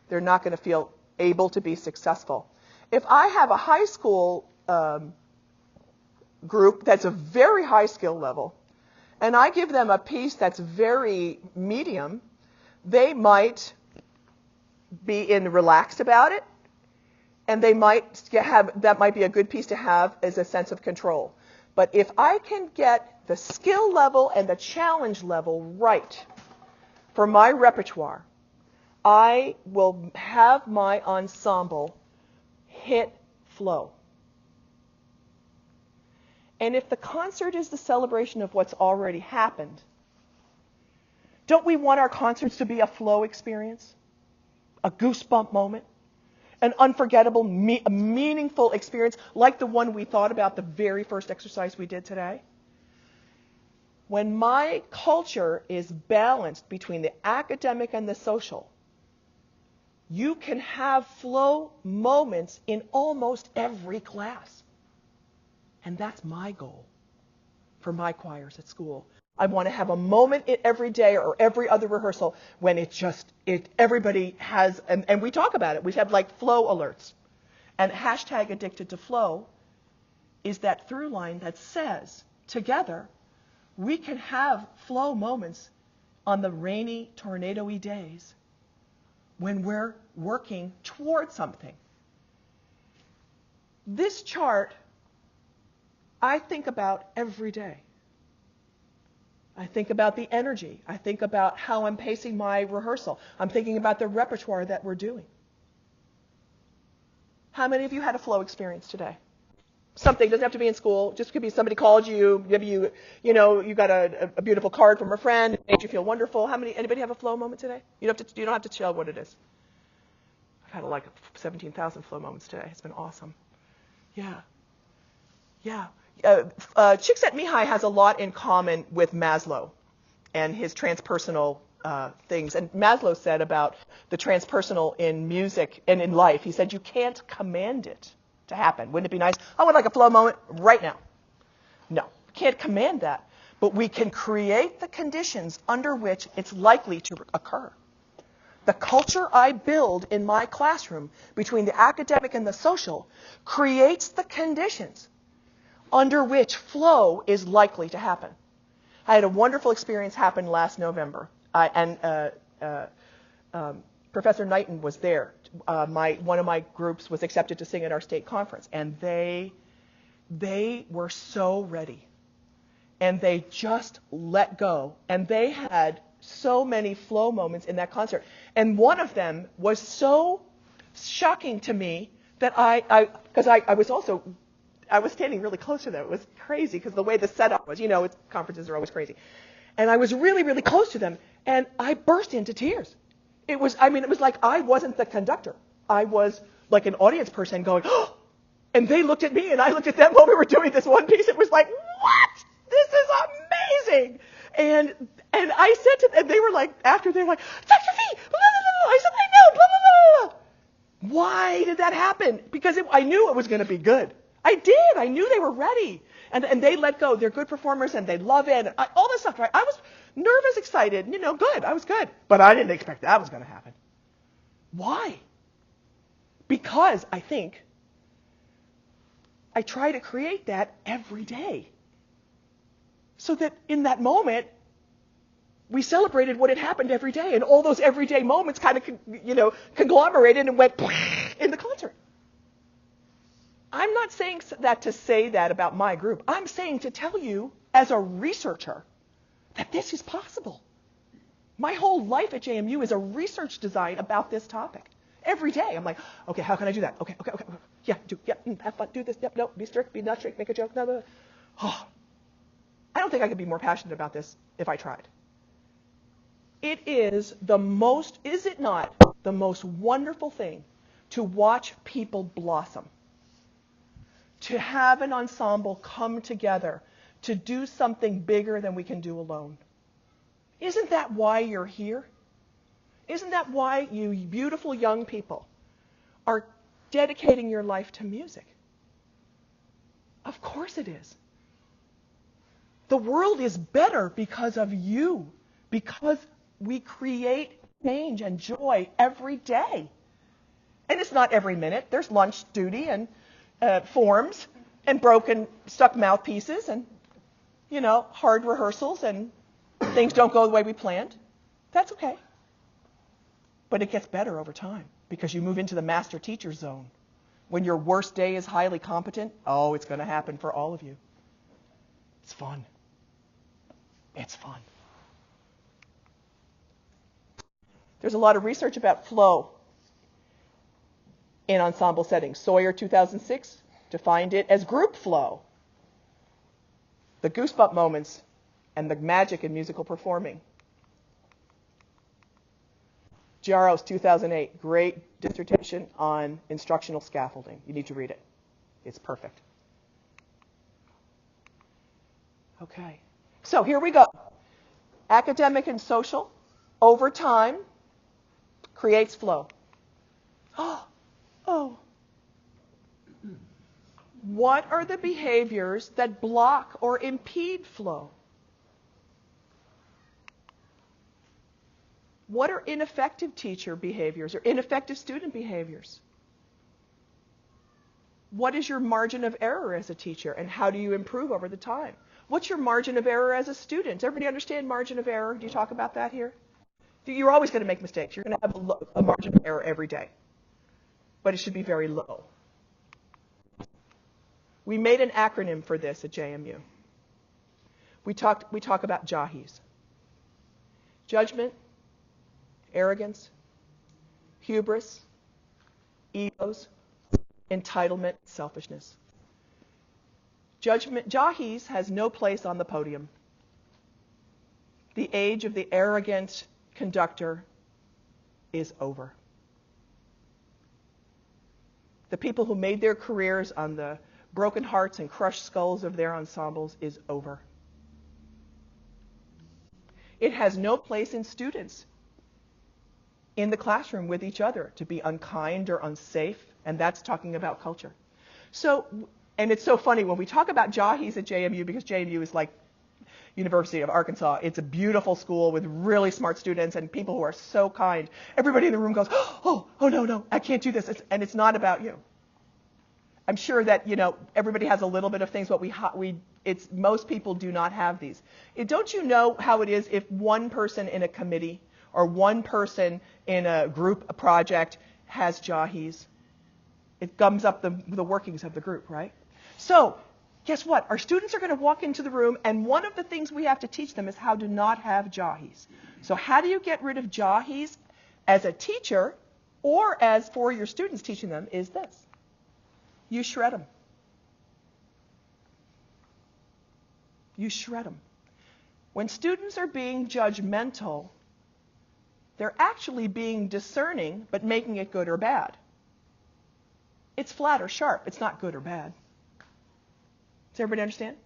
They're not going to feel able to be successful. If I have a high school group that's a very high skill level, and I give them a piece that's very medium, they might be relaxed about it, and they might that might be a good piece to have as a sense of control. But if I can get the skill level and the challenge level right for my repertoire, I will have my ensemble hit flow. And if the concert is the celebration of what's already happened, don't we want our concerts to be a flow experience? A goosebump moment? An unforgettable, meaningful experience like the one we thought about the very first exercise we did today? When my culture is balanced between the academic and the social, you can have flow moments in almost every class. And that's my goal for my choirs at school. I want to have a moment every day or every other rehearsal when everybody has, and we talk about it. We have like flow alerts. And hashtag addicted to flow is that through line that says, together, we can have flow moments on the rainy, tornado-y days when we're working toward something. This chart, I think about every day. I think about the energy. I think about how I'm pacing my rehearsal. I'm thinking about the repertoire that we're doing. How many of you had a flow experience today? Something doesn't have to be in school. Just could be somebody called you. Maybe you got a beautiful card from a friend. It made you feel wonderful. Anybody have a flow moment today? You don't have to tell what it is. I've had like 17,000 flow moments today. It's been awesome. Yeah. Csikszentmihalyi has a lot in common with Maslow and his transpersonal things. And Maslow said about the transpersonal in music and in life, he said, you can't command it to happen. Wouldn't it be nice? I would like a flow moment right now. No, we can't command that. But we can create the conditions under which it's likely to occur. The culture I build in my classroom between the academic and the social creates the conditions under which flow is likely to happen. I had a wonderful experience happen last November, Professor Knighton was there. One of my groups was accepted to sing at our state conference, and they were so ready, and they just let go, and they had so many flow moments in that concert, and one of them was so shocking to me that I was standing really close to them. It was crazy because the way the setup was, conferences are always crazy. And I was really, really close to them, and I burst into tears. It was like I wasn't the conductor. I was like an audience person going, oh! And they looked at me, and I looked at them while we were doing this one piece. It was like, what? This is amazing. And I said to them, they were like, after they were like, Dr. V, blah, blah, blah. I said, I know, blah, blah, blah, blah. Why did that happen? Because I knew it was going to be good. I did. I knew they were ready. And they let go. They're good performers, and they love it. And all this stuff, right? I was nervous, excited, good. I was good. But I didn't expect that was going to happen. Why? Because I think I try to create that every day. So that in that moment, we celebrated what had happened every day. And all those everyday moments kind of, conglomerated and went in the concert. I'm not saying that to say that about my group. I'm saying to tell you, as a researcher, that this is possible. My whole life at JMU is a research design about this topic. Every day, I'm like, okay, how can I do that? Okay. Have fun, do this. Yep, no, be strict, be not strict, make a joke. No. Oh, I don't think I could be more passionate about this if I tried. Is it not the most wonderful thing to watch people blossom? To have an ensemble come together to do something bigger than we can do alone. Isn't that why you're here? Isn't that why you beautiful young people are dedicating your life to music? Of course it is. The world is better because of you, because we create change and joy every day. And it's not every minute. There's lunch duty and forms and broken, stuck mouthpieces and, hard rehearsals and things don't go the way we planned. That's okay. But it gets better over time because you move into the master teacher zone. When your worst day is highly competent, it's going to happen for all of you. It's fun. It's fun. There's a lot of research about flow in ensemble settings. Sawyer, 2006, defined it as group flow. The goosebump moments and the magic in musical performing. Giaros, 2008, great dissertation on instructional scaffolding. You need to read it. It's perfect. Okay. So here we go. Academic and social, over time, creates flow. What are the behaviors that block or impede flow? What are ineffective teacher behaviors or ineffective student behaviors? What is your margin of error as a teacher, and how do you improve over the time? What's your margin of error as a student? Does everybody understand margin of error? Do you talk about that here? You're always going to make mistakes. You're going to have a margin of error every day. But it should be very low. We made an acronym for this at JMU. We talk about JAHIs. Judgment, arrogance, hubris, egos, entitlement, selfishness. JAHIs has no place on the podium. The age of the arrogant conductor is over. The people who made their careers on the broken hearts and crushed skulls of their ensembles is over. It has no place in students in the classroom with each other to be unkind or unsafe, and that's talking about culture. So, and it's so funny when we talk about JAHIs at JMU, because JMU is like University of Arkansas. It's a beautiful school with really smart students and people who are so kind. Everybody in the room goes, oh, no, I can't do this. And it's not about you. I'm sure that, everybody has a little bit of things, but most people do not have these. Don't you know how it is if one person in a committee or one person in a group, a project, has JAHIs? It gums up the workings of the group, right? So, guess what? Our students are going to walk into the room, and one of the things we have to teach them is how to not have JAHIs. So how do you get rid of JAHIs as a teacher or as for your students teaching them is this. You shred them. You shred them. When students are being judgmental, they're actually being discerning, but making it good or bad. It's flat or sharp. It's not good or bad. Does everybody understand?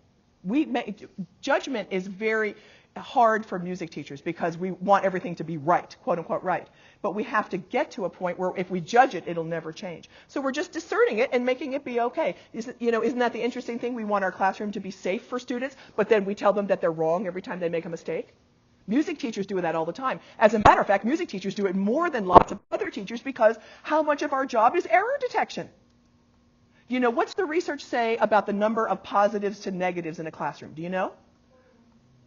Judgment is very hard for music teachers because we want everything to be right, quote unquote right. But we have to get to a point where if we judge it, it'll never change. So we're just discerning it and making it be okay. Isn't that the interesting thing? We want our classroom to be safe for students, but then we tell them that they're wrong every time they make a mistake. Music teachers do that all the time. As a matter of fact, music teachers do it more than lots of other teachers because how much of our job is error detection? What's the research say about the number of positives to negatives in a classroom? Do you know?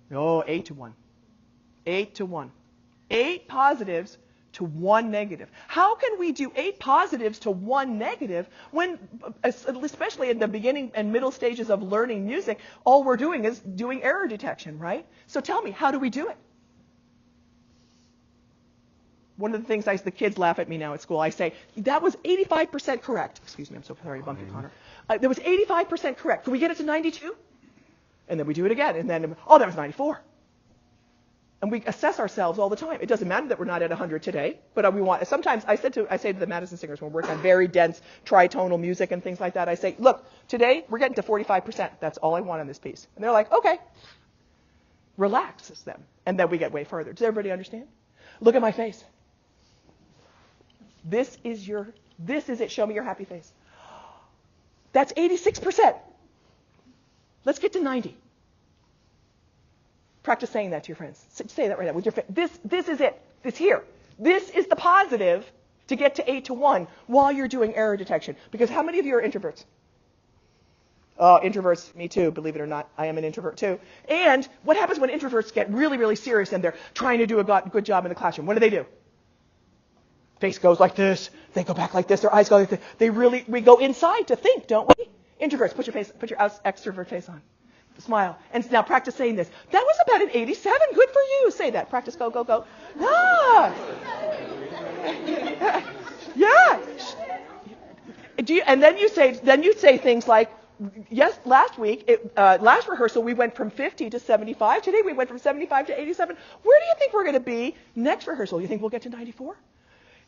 8 to 1. 8 to 1. 8 positives to 1 negative. How can we do 8 positives to 1 negative when, especially in the beginning and middle stages of learning music, all we're doing is doing error detection, right? So tell me, how do we do it? One of the things the kids laugh at me now at school. I say, that was 85% correct. Excuse me, I'm so sorry, bumped you, Connor. That was 85% correct. Can we get it to 92? And then we do it again. And then, that was 94. And we assess ourselves all the time. It doesn't matter that we're not at 100 today, but we want. Sometimes I say to the Madison singers when we're working on very dense tritonal music and things like that, I say, look, today we're getting to 45%. That's all I want on this piece. And they're like, okay. Relaxes them. And then we get way further. Does everybody understand? Look at my face. This is it. Show me your happy face. That's 86%. Let's get to 90. Practice saying that to your friends. Say that right now with your friends. This is it. It's here. This is the positive to get to 8 to 1 while you're doing error detection. Because how many of you are introverts? Oh, introverts, me too, believe it or not. I am an introvert too. And what happens when introverts get really, really serious and they're trying to do a good job in the classroom? What do? Face goes like this. They go back like this. Their eyes go like this. We go inside to think, don't we? Introverts, put your extrovert face on. Smile. And now practice saying this. That was about an 87. Good for you. Say that. Practice. Go, go, go. Ah. Yeah. And then you say things like, yes, last rehearsal we went from 50 to 75. Today we went from 75 to 87. Where do you think we're going to be next rehearsal? You think we'll get to 94?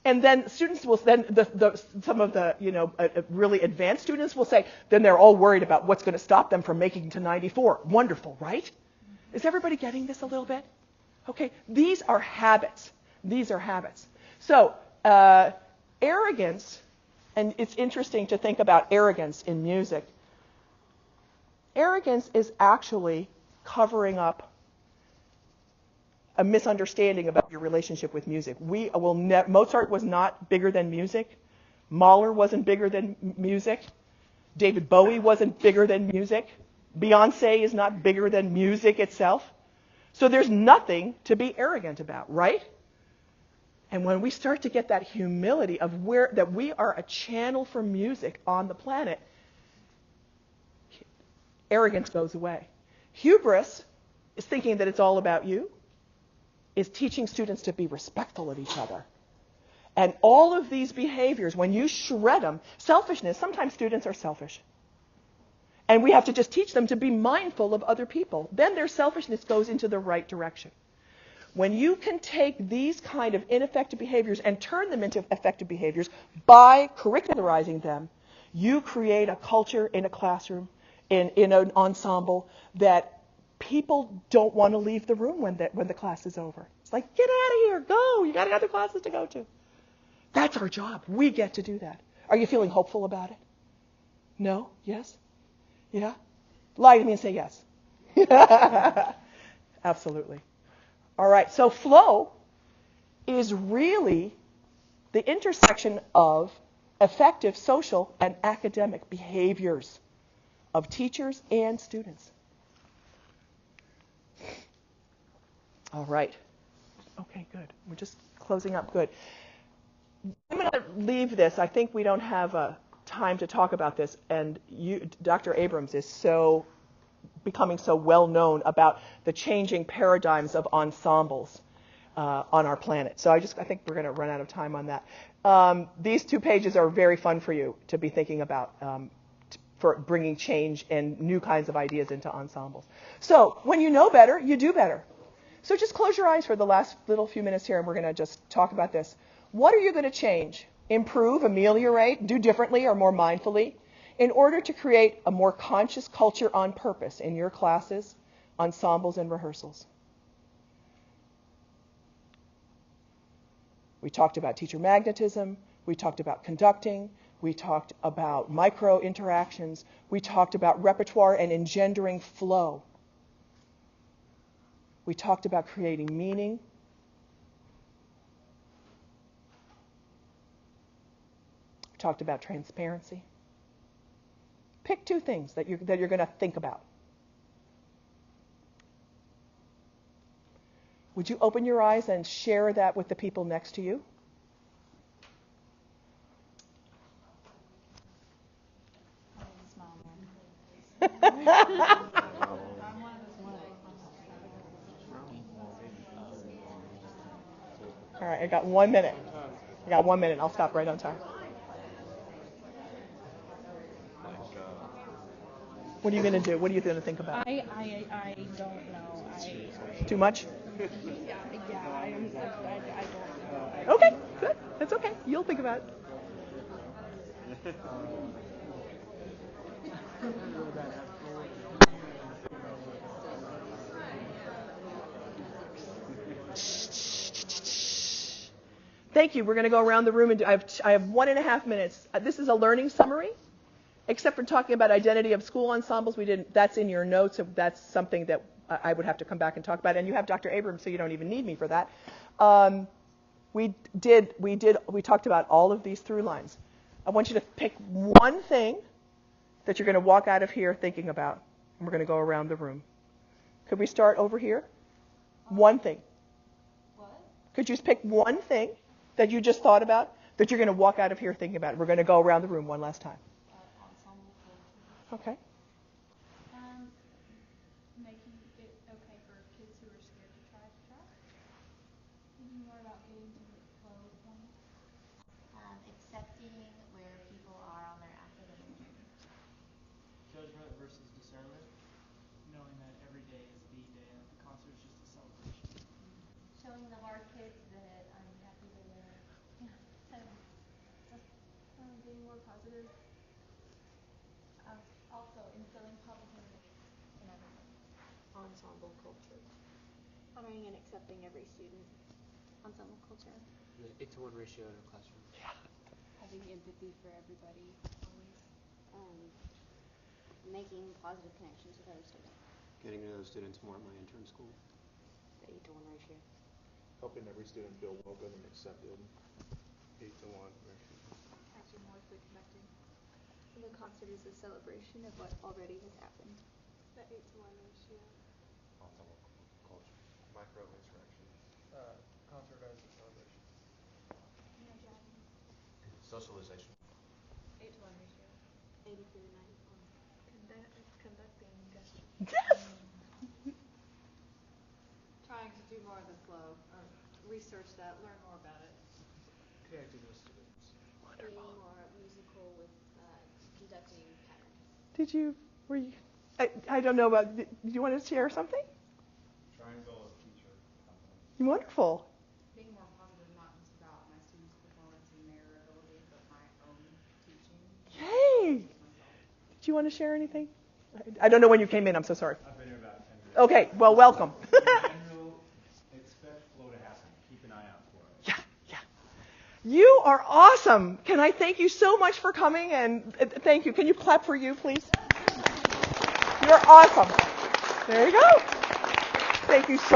And then students will some of the really advanced students will say, then they're all worried about what's going to stop them from making it to 94. Wonderful, right? Is everybody getting this a little bit? Okay, these are habits. So arrogance, and it's interesting to think about arrogance in music. Arrogance is actually covering up a misunderstanding about your relationship with music. Mozart was not bigger than music. Mahler wasn't bigger than music. David Bowie wasn't bigger than music. Beyonce is not bigger than music itself. So there's nothing to be arrogant about, right? And when we start to get that humility of that we are a channel for music on the planet, arrogance goes away. Hubris is thinking that it's all about you, is teaching students to be respectful of each other. And all of these behaviors, when you shred them, selfishness, sometimes students are selfish. And we have to just teach them to be mindful of other people. Then their selfishness goes into the right direction. When you can take these kind of ineffective behaviors and turn them into effective behaviors by curricularizing them, you create a culture in a classroom, in an ensemble, that people don't want to leave the room when the class is over. It's like, get out of here, go. You got other classes to go to. That's our job. We get to do that. Are you feeling hopeful about it? No? Yes? Yeah? Lie to me and say yes. Absolutely. All right, so flow is really the intersection of effective social and academic behaviors of teachers and students. All right. Okay, good. We're just closing up. Good. I'm going to leave this. I think we don't have time to talk about this. And Dr. Abrams is becoming so well known about the changing paradigms of ensembles on our planet. So I think we're going to run out of time on that. These 2 pages are very fun for you to be thinking about for bringing change and new kinds of ideas into ensembles. So when you know better, you do better. So just close your eyes for the last little few minutes here, and we're going to just talk about this. What are you going to change, improve, ameliorate, do differently or more mindfully in order to create a more conscious culture on purpose in your classes, ensembles, and rehearsals? We talked about teacher magnetism. We talked about conducting. We talked about micro interactions. We talked about repertoire and engendering flow. We talked about creating meaning. We talked about transparency. Pick 2 things that you're going to think about. Would you open your eyes and share that with the people next to you? All right, I got 1 minute. I'll stop right on time. What are you going to do? What are you going to think about? I don't know. Too much? Yeah, I don't know. Okay, good. That's okay. You'll think about it. Thank you. We're going to go around the room and I have 1.5 minutes. This is a learning summary. Except for talking about identity of school ensembles, we didn't. That's in your notes. So that's something that I would have to come back and talk about. And you have Dr. Abrams, so you don't even need me for that. We talked about all of these through lines. I want you to pick one thing that you're going to walk out of here thinking about. And we're going to go around the room. Could we start over here? One thing. What? Could you just pick one thing that you just thought about that you're going to walk out of here thinking about? We're going to go around the room one last time. Ensemble culture. Okay. Making it okay for kids who are scared to try. Thinking more about getting to the flow of things. Accepting where people are on their academic journey. Judgment versus discernment. Knowing that every day is the day and the concert is just a celebration. Showing the hard kids that I'm happy they're there. Being more positive. Also instilling positivity in everything. Ensemble culture. Honoring and accepting every student. Ensemble culture. The 8-to-1 ratio in a classroom. Yeah. Having empathy for everybody, always. Making positive connections with other students. Getting to know students more at my intern school. The 8-to-1 ratio. Helping every student feel welcome and accepted. 8-to-1 ratio. Actually more with connecting. And the concert is a celebration of what already has happened. The 8-to-1 ratio. Ensemble culture. Micro-interaction. Concert as a celebration. Energizing. Socialization. 8-to-1 ratio. 83 to 94. Conducting gestures. Yes. Trying to do more of the flow, or research that, learn more about it. Connecting with students. Being more musical with conducting patterns. Were you? I don't know about. Do you want to share something? Triangle of teacher competence. Wonderful. Being more positive, not just about my students' performance and their ability, but my own teaching. Yay. Myself. Do you want to share anything? I don't know when you came in. I'm so sorry. I've been here about 10 years. Okay. Well, welcome. In general, expect flow to happen. Keep an eye out for it. Yeah. You are awesome. Can I thank you so much for coming? And thank you. Can you clap for you, please? You're awesome. There you go. Thank you so